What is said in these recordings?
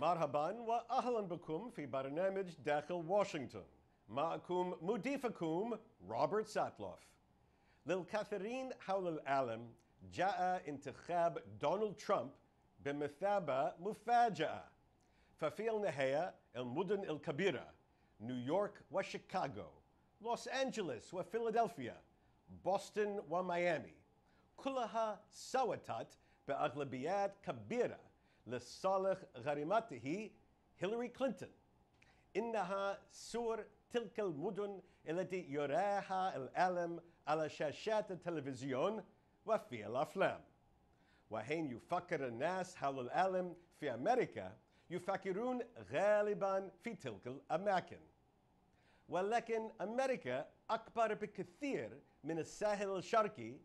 مرحبا وأهلا بكم في برنامج داخل واشنطن. معكم مضيفكم روبرت ساتلوف. للكثيرين حول العالم جاء انتخاب دونالد ترامب بمثابة مفاجأة، ففي النهاية المدن الكبيرة نيويورك وشيكاغو، لوس أنجلوس وفيلادلفيا، بوسطن وميامي كلها صوتت بأغلبيات كبيرة لصالح غريمته هيلاري كلينتون. إنها صور تلك المدن التي يراها العالم على شاشات التلفزيون وفي الأفلام. وحين يفكر الناس حول العالم في أمريكا يفكرون غالبا في تلك الأماكن، ولكن أمريكا أكبر بكثير من الساحل الشرقي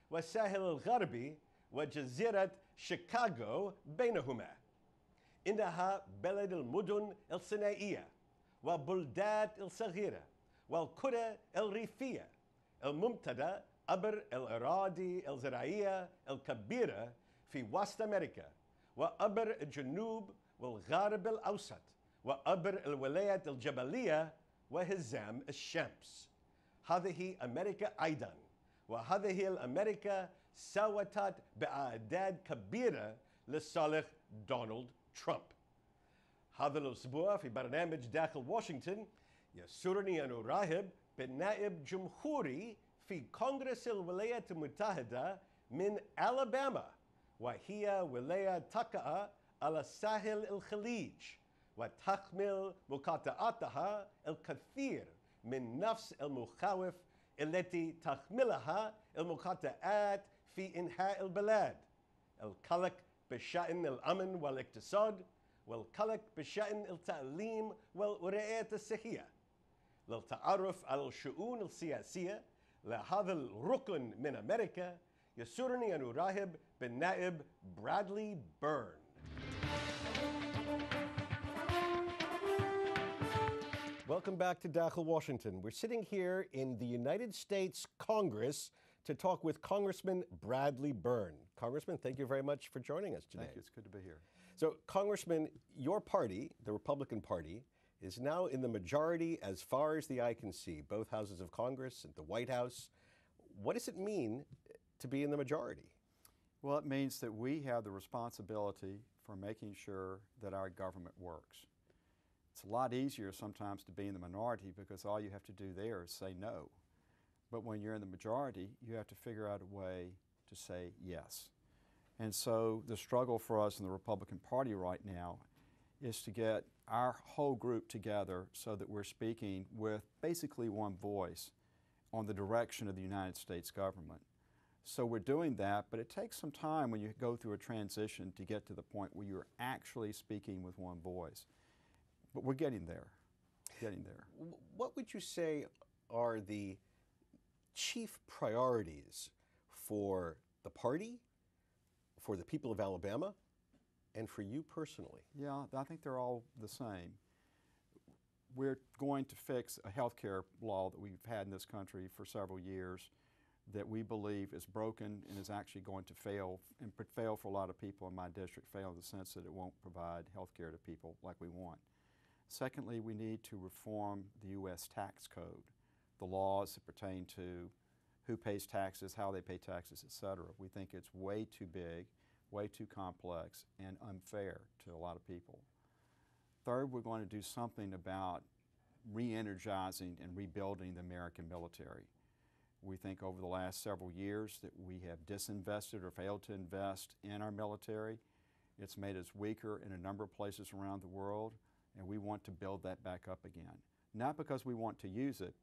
والساحل الغربي وجزيرة شيكاغو بينهما. إنها بلد المدن الصناعية والبلدات الصغيرة والقرى الريفية الممتدة عبر الأراضي الزراعية الكبيرة في وسط أمريكا وعبر الجنوب والغرب الأوسط وعبر الولايات الجبلية وحزام الشمس. هذه أمريكا أيضا، وهذه الأمريكا صوتت بأعداد كبيرة لصالح دونالد ترامب. هذا الأسبوع في برنامج داخل واشنطن يسرني أن أرحب بنائب جمهوري في كونغرس الولايات المتحدة من ألاباما، وهي ولاية تقع على ساحل الخليج وتحمل مقاطعاتها الكثير من نفس المخاوف التي تحملها المقاطعات في أنحاء البلاد: القلق بشأن الأمن والاقتصاد، والقلق بشأن التعليم والرعاية الصحية. للتعرف على الشؤون السياسية لهذا الركن من أمريكا يسرني أن أرحب بالنائب برادلي بيرن. Welcome back to Dakhel, Washington. We're sitting here in the United States Congress to talk with Congressman Bradley Byrne. Congressman, thank you very much for joining us today. Thank you. It's good to be here. So, Congressman, your party, the Republican Party, is now in the majority as far as the eye can see, both houses of Congress and the White House. What does it mean to be in the majority? Well, it means that we have the responsibility for making sure that our government works. It's a lot easier sometimes to be in the minority because all you have to do there is say no. But when you're in the majority, you have to figure out a way to say yes. And so the struggle for us in the Republican Party right now is to get our whole group together so that we're speaking with basically one voice on the direction of the United States government. So we're doing that, but it takes some time when you go through a transition to get to the point where you're actually speaking with one voice. But we're getting there, What would you say are the chief priorities for the party, for the people of Alabama, and for you personally? Yeah, I think they're all the same. We're going to fix a health care law that we've had in this country for several years that we believe is broken and is actually going to fail, and fail for a lot of people in my district, fail in the sense that it won't provide health care to people like we want. Secondly, we need to reform the U.S. tax code, the laws that pertain to who pays taxes, how they pay taxes, etc. We think it's way too big, way too complex, and unfair to a lot of people. Third, we're going to do something about re-energizing and rebuilding the American military. We think over the last several years that we have disinvested or failed to invest in our military. It's made us weaker in a number of places around the world, and we want to build that back up again. Not because we want to use it,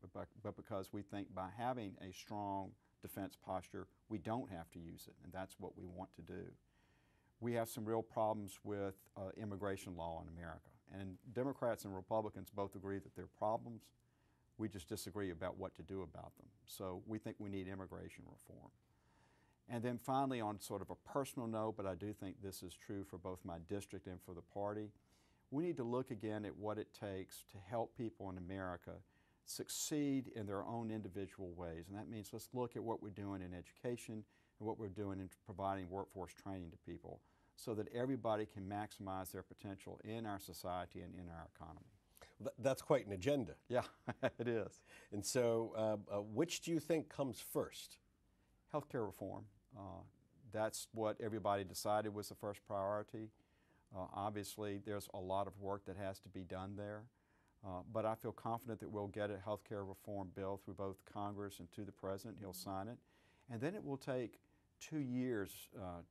but because we think by having a strong defense posture, we don't have to use it, and that's what we want to do. We have some real problems with immigration law in America, and Democrats and Republicans both agree that there are problems. We just disagree about what to do about them. So we think we need immigration reform. And then finally, on sort of a personal note, but I do think this is true for both my district and for the party, we need to look again at what it takes to help people in America succeed in their own individual ways. And that means let's look at what we're doing in education and what we're doing in providing workforce training to people so that everybody can maximize their potential in our society and in our economy. That's quite an agenda. Yeah, it is. And so which do you think comes first? Healthcare reform. That's what everybody decided was the first priority. Obviously, there's a lot of work that has to be done there, but I feel confident that we'll get a healthcare reform bill through both Congress and to the President. He'll sign it. And then it will take 2 years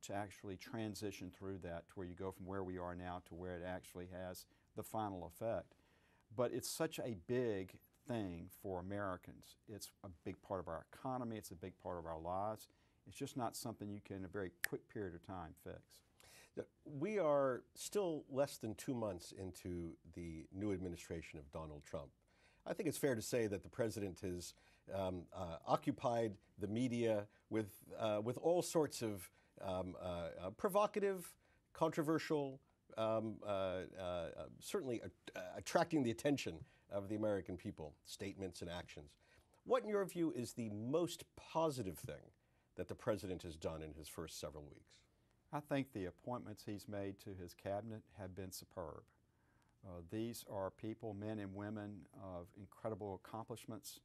to actually transition through that to where you go from where we are now to where it actually has the final effect. But it's such a big thing for Americans. It's a big part of our economy. It's a big part of our lives. It's just not something you can in a very quick period of time fix. We are still less than 2 months into the new administration of Donald Trump. I think it's fair to say that the president has occupied the media with all sorts of provocative, controversial, certainly attracting the attention of the American people, statements and actions. What, in your view, is the most positive thing that the president has done in his first several weeks? I think the appointments he's made to his cabinet have been superb. These are people, men and women, of incredible accomplishments.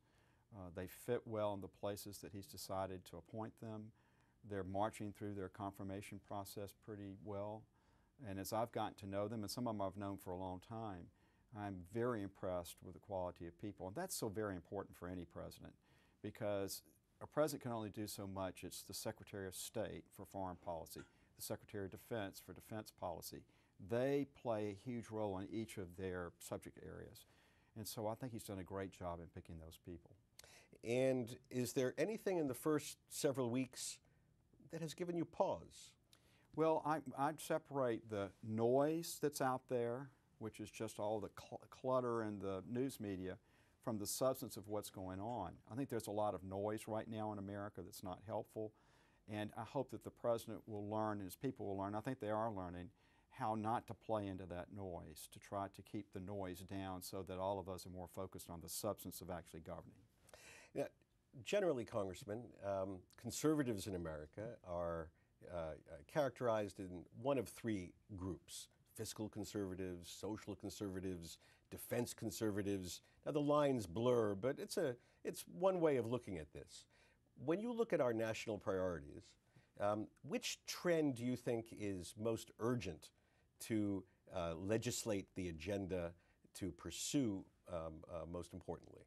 They fit well in the places that he's decided to appoint them. They're marching through their confirmation process pretty well. And as I've gotten to know them, and some of them I've known for a long time, I'm very impressed with the quality of people. And that's so very important for any president, because a president can only do so much. It's the Secretary of State for foreign policy, the Secretary of Defense for defense policy. They play a huge role in each of their subject areas. And so I think he's done a great job in picking those people. And is there anything in the first several weeks that has given you pause? Well, I'd separate the noise that's out there, which is just all the clutter in the news media, from the substance of what's going on. I think there's a lot of noise right now in America that's not helpful, and I hope that the president will learn, and his people will learn, I think they are learning, how not to play into that noise, to try to keep the noise down so that all of us are more focused on the substance of actually governing. Now, generally, Congressman, conservatives in America are characterized in one of three groups: fiscal conservatives, social conservatives, defense conservatives. Now the lines blur, but it's one way of looking at this. When you look at our national priorities, which trend do you think is most urgent to legislate the agenda to pursue most importantly?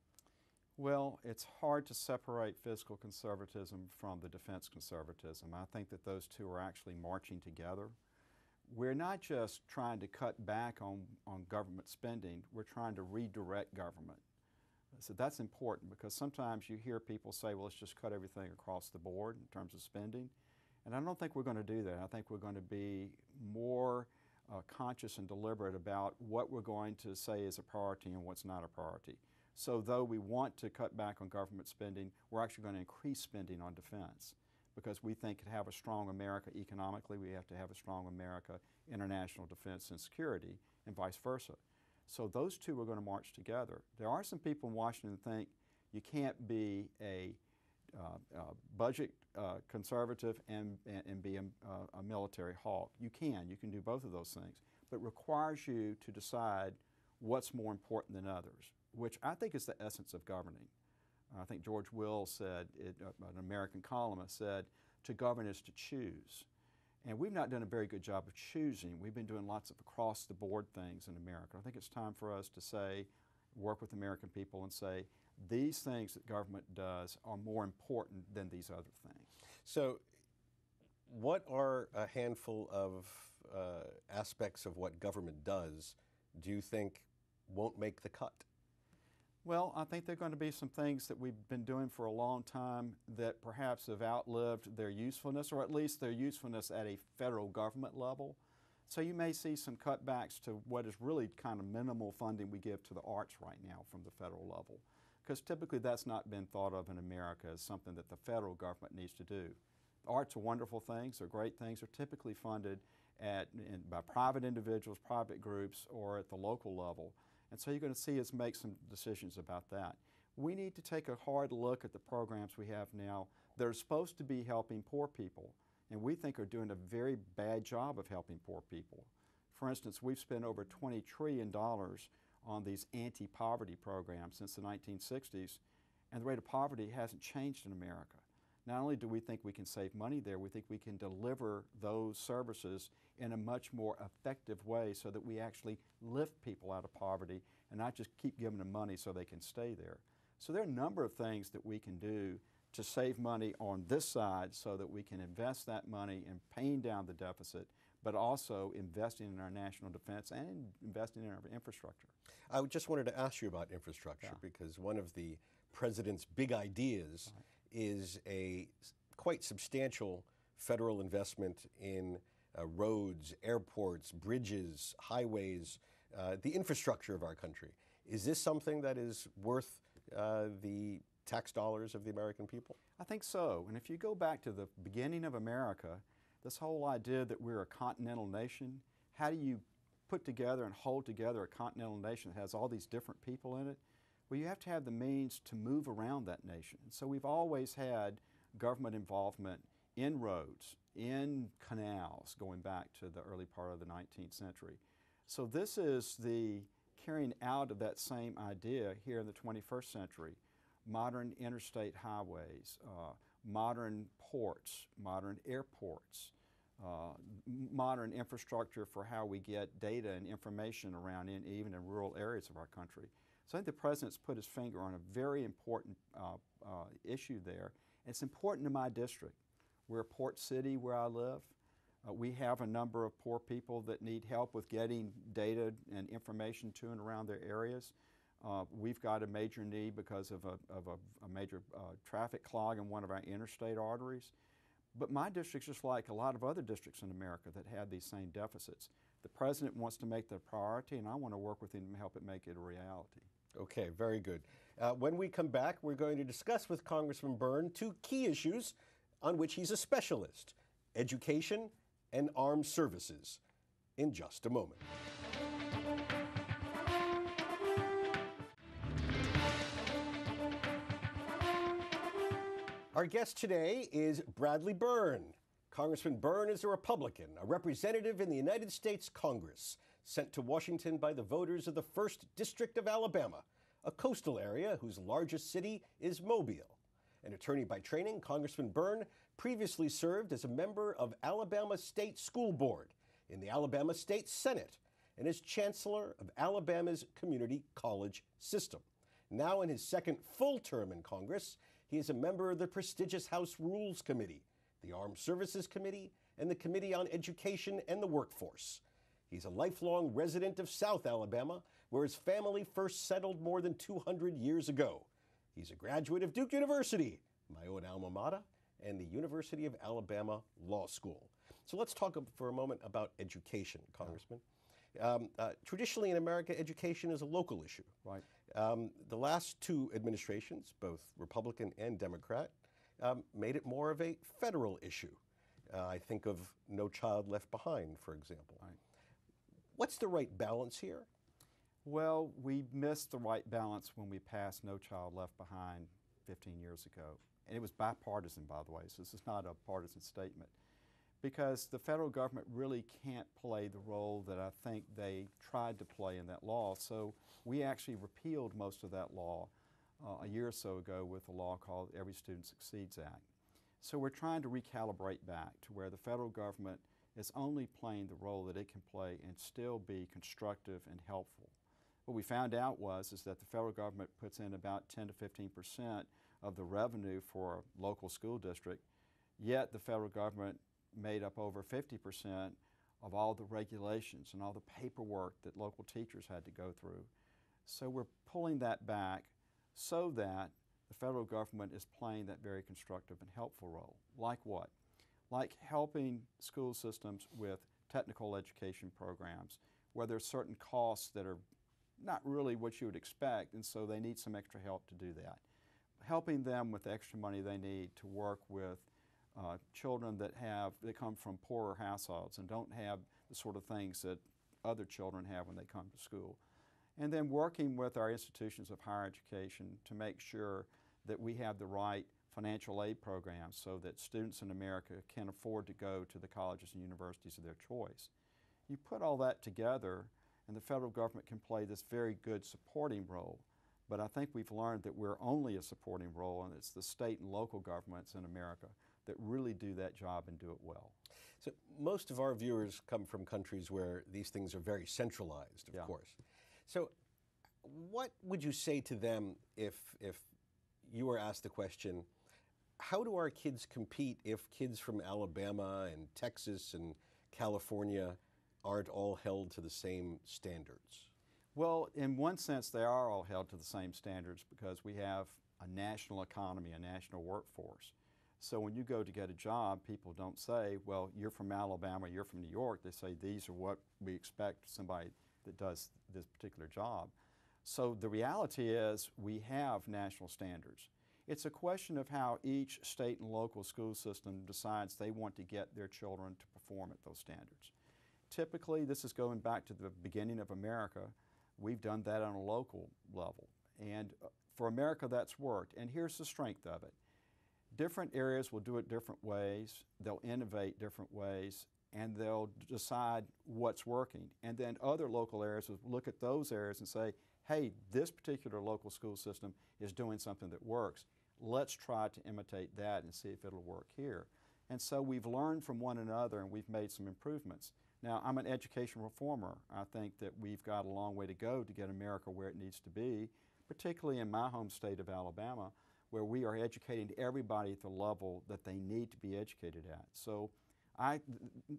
Well, it's hard to separate fiscal conservatism from the defense conservatism. I think that those two are actually marching together. We're not just trying to cut back on government spending, we're trying to redirect government. So that's important, because sometimes you hear people say, well, let's just cut everything across the board in terms of spending. And I don't think we're going to do that. I think we're going to be more conscious and deliberate about what we're going to say is a priority and what's not a priority. So though we want to cut back on government spending, we're actually going to increase spending on defense, because we think to have a strong America economically, we have to have a strong America international defense and security, and vice versa. So those two are going to march together. There are some people in Washington that think you can't be a budget conservative and be a military hawk. You can do both of those things, but it requires you to decide what's more important than others, which I think is the essence of governing. I think George Will said, an American columnist said, to govern is to choose. And we've not done a very good job of choosing. We've been doing lots of across-the-board things in America. I think it's time for us to say, work with American people and say, these things that government does are more important than these other things. So what are a handful of aspects of what government does do you think won't make the cut? Well, I think there are going to be some things that we've been doing for a long time that perhaps have outlived their usefulness, or at least their usefulness at a federal government level. So you may see some cutbacks to what is really kind of minimal funding we give to the arts right now from the federal level, because typically that's not been thought of in America as something that the federal government needs to do. The arts are wonderful things, they're great things, they're typically funded by private individuals, private groups, or at the local level. And so you're going to see us make some decisions about that. We need to take a hard look at the programs we have now that are supposed to be helping poor people. and we think are doing a very bad job of helping poor people. For instance, we've spent over $20 trillion on these anti-poverty programs since the 1960s, and the rate of poverty hasn't changed in America. Not only do we think we can save money there, we think we can deliver those services in a much more effective way so that we actually lift people out of poverty and not just keep giving them money so they can stay there. So there are a number of things that we can do to save money on this side so that we can invest that money in paying down the deficit, but also investing in our national defense and investing in our infrastructure. I just wanted to ask you about infrastructure because one of the president's big ideas is a quite substantial federal investment in roads, airports, bridges, highways, the infrastructure of our country. Is this something that is worth the tax dollars of the American people? I think so. And if you go back to the beginning of America, this whole idea that we're a continental nation, how do you put together and hold together a continental nation that has all these different people in it? Well, you have to have the means to move around that nation. So we've always had government involvement in roads, in canals, going back to the early part of the 19th century. So this is the carrying out of that same idea here in the 21st century. Modern interstate highways, modern ports, modern airports, modern infrastructure for how we get data and information around even in rural areas of our country. So I think the President's put his finger on a very important issue there. And it's important to my district. We're a port city where I live. We have a number of poor people that need help with getting data and information to and around their areas. We've got a major need because of a major traffic clog in one of our interstate arteries. But my district's just like a lot of other districts in America that have these same deficits. The President wants to make that a priority, and I want to work with him to help it make it a reality. Okay, very good. When we come back, we're going to discuss with Congressman Byrne two key issues on which he's a specialist: education and armed services, in just a moment. Our guest today is Bradley Byrne. Congressman Byrne is a Republican, a representative in the United States Congress, sent to Washington by the voters of the 1st District of Alabama, a coastal area whose largest city is Mobile. An attorney by training, Congressman Byrne previously served as a member of Alabama State School Board in the Alabama State Senate and as Chancellor of Alabama's community college system. Now in his second full term in Congress, he is a member of the prestigious House Rules Committee, the Armed Services Committee, and the Committee on Education and the Workforce. He's a lifelong resident of South Alabama, where his family first settled more than 200 years ago. He's a graduate of Duke University, my own alma mater, and the University of Alabama Law School. So let's talk for a moment about education, Congressman. Traditionally in America, education is a local issue. Right. The last two administrations, both Republican and Democrat, made it more of a federal issue. I think of No Child Left Behind, for example. Right. What's the right balance here? Well, we missed the right balance when we passed No Child Left Behind 15 years ago. And it was bipartisan, by the way, so this is not a partisan statement. Because the federal government really can't play the role that I think they tried to play in that law. So we actually repealed most of that law a year or so ago with a law called Every Student Succeeds Act. So we're trying to recalibrate back to where the federal government is only playing the role that it can play and still be constructive and helpful. What we found out is that the federal government puts in about 10 to 15% of the revenue for a local school district, yet the federal government made up over 50% of all the regulations and all the paperwork that local teachers had to go through. So we're pulling that back so that the federal government is playing that very constructive and helpful role. Like what? Like helping school systems with technical education programs where there's certain costs that are not really what you would expect, and so they need some extra help to do that. Helping them with the extra money they need to work with children that come from poorer households and don't have the sort of things that other children have when they come to school. And then working with our institutions of higher education to make sure that we have the right financial aid programs so that students in America can afford to go to the colleges and universities of their choice. You put all that together, and the federal government can play this very good supporting role. But I think we've learned that we're only a supporting role, and it's the state and local governments in America that really do that job and do it well. So most of our viewers come from countries where these things are very centralized, of course. So what would you say to them if you were asked the question, how do our kids compete if kids from Alabama and Texas and California aren't all held to the same standards? Well, in one sense, they are all held to the same standards because we have a national economy, a national workforce. So when you go to get a job, people don't say, well, you're from Alabama, you're from New York. They say, these are what we expect somebody that does this particular job. So the reality is we have national standards. It's a question of how each state and local school system decides they want to get their children to perform at those standards. Typically, this is going back to the beginning of America. We've done that on a local level. And for America, that's worked. And here's the strength of it. Different areas will do it different ways. They'll innovate different ways, and they'll decide what's working. And then other local areas will look at those areas and say, hey, this particular local school system is doing something that works. Let's try to imitate that and see if it'll work here. And so we've learned from one another, and we've made some improvements. Now, I'm an education reformer. I think that we've got a long way to go to get America where it needs to be, particularly in my home state of Alabama, where we are educating everybody at the level that they need to be educated at. So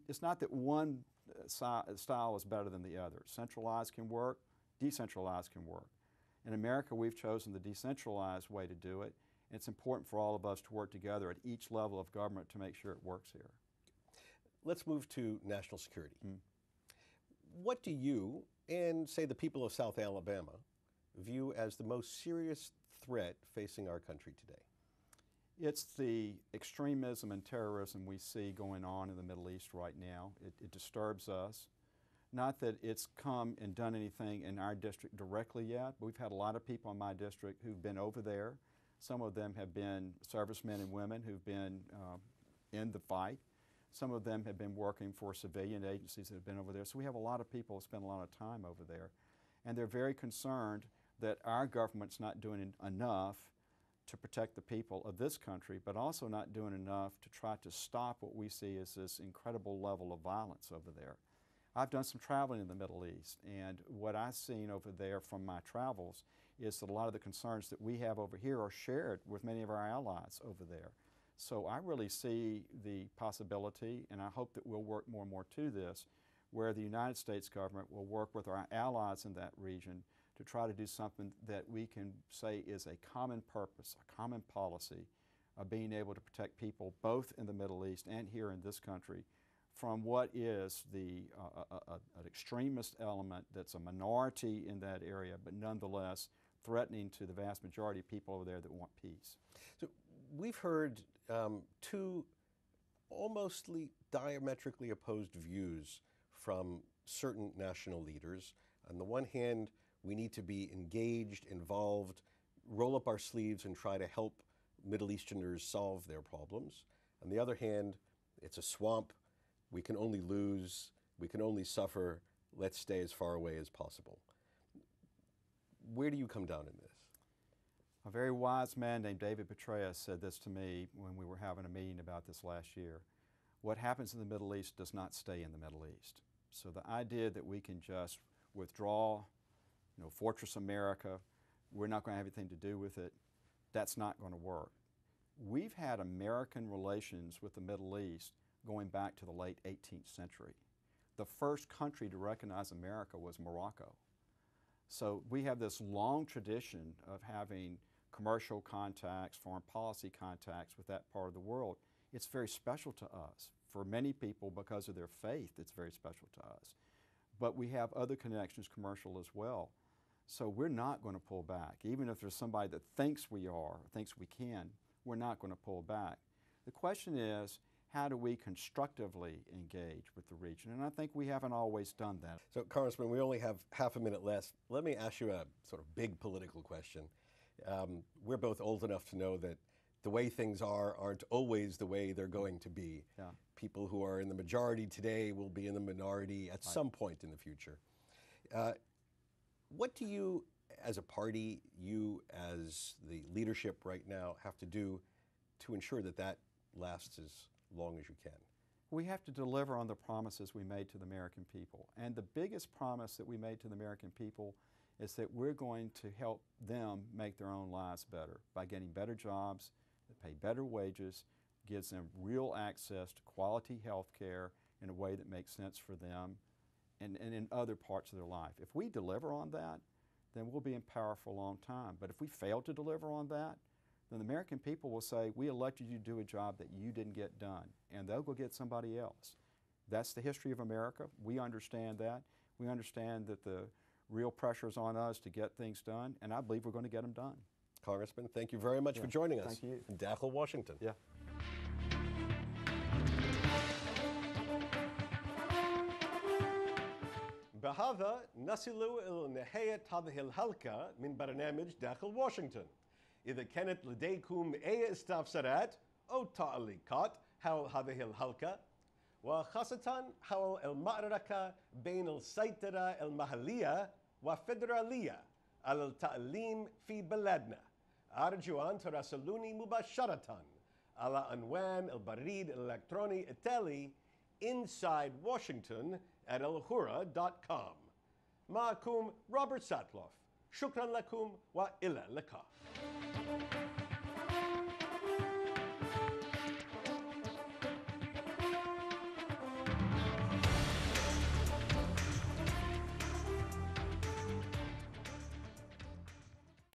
it's not that one style is better than the other. Centralized can work, decentralized can work. In America, we've chosen the decentralized way to do it. It's important for all of us to work together at each level of government to make sure it works here. Let's move to national security. What do you, and say the people of South Alabama, view as the most serious threat facing our country today? It's the extremism and terrorism we see going on in the Middle East right now. It disturbs us. Not that it's come and done anything in our district directly yet, but we've had a lot of people in my district who've been over there. Some of them have been servicemen and women who've been in the fight. Some of them have been working for civilian agencies that have been over there. So we have a lot of people who spend a lot of time over there. And they're very concerned that our government's not doing enough to protect the people of this country, but also not doing enough to try to stop what we see as this incredible level of violence over there. I've done some traveling in the Middle East, and what I've seen over there from my travels is that a lot of the concerns that we have over here are shared with many of our allies over there. So I really see the possibility, and I hope that we'll work more and more to this, where the United States government will work with our allies in that region to try to do something that we can say is a common purpose, a common policy of being able to protect people both in the Middle East and here in this country from what is an extremist element that's a minority in that area, but nonetheless threatening to the vast majority of people over there that want peace. So we've heard two almost diametrically opposed views from certain national leaders. On the one hand, we need to be engaged, involved, roll up our sleeves and try to help Middle Easterners solve their problems. On the other hand, it's a swamp. We can only lose. We can only suffer. Let's stay as far away as possible. Where do you come down in this? A very wise man named David Petraeus said this to me when we were having a meeting about this last year. What happens in the Middle East does not stay in the Middle East. So the idea that we can just withdraw, Fortress America, we're not going to have anything to do with it, that's not going to work. We've had American relations with the Middle East going back to the late 18th century. The first country to recognize America was Morocco. So we have this long tradition of having commercial contacts, foreign policy contacts with that part of the world. It's very special to us. For many people, because of their faith, it's very special to us. But we have other connections, commercial as well. So we're not going to pull back. Even if there's somebody that thinks we are, thinks we can, we're not going to pull back. The question is, how do we constructively engage with the region? And I think we haven't always done that. So, Congressman, we only have half a minute left. Let me ask you a sort of big political question. We're both old enough to know that the way things aren't always the way they're going to be. Yeah. People who are in the majority today will be in the minority at some point in the future. What do you, as a party, you as the leadership right now, have to do to ensure that that lasts as long as you can? We have to deliver on the promises we made to the American people. And the biggest promise that we made to the American people is that we're going to help them make their own lives better by getting better jobs that pay better wages, gives them real access to quality health care in a way that makes sense for them and in other parts of their life. If we deliver on that, then we'll be in power for a long time. But if we fail to deliver on that, then the American people will say, we elected you to do a job that you didn't get done, and they'll go get somebody else. That's the history of America. We understand that. We understand that the real pressure is on us to get things done, and I believe we're going to get them done. Congressman, thank you very much for joining us. Thank you. In Dakhel, Washington. Yeah. بهذا نصل إلى نهاية هذه الحلقة من برنامج داخل واشنطن. إذا كانت لديكم أي استفسارات أو تعليقات حول هذه الحلقة وخاصة حول المعركة بين السيطرة المحلية والفيدرالية على التعليم في بلادنا، أرجو أن تراسلوني مباشرة على عنوان البريد الإلكتروني التالي insidewashington@alhura.com. معكم روبرت ساتلوف. شكرا لكم وإلى اللقاء.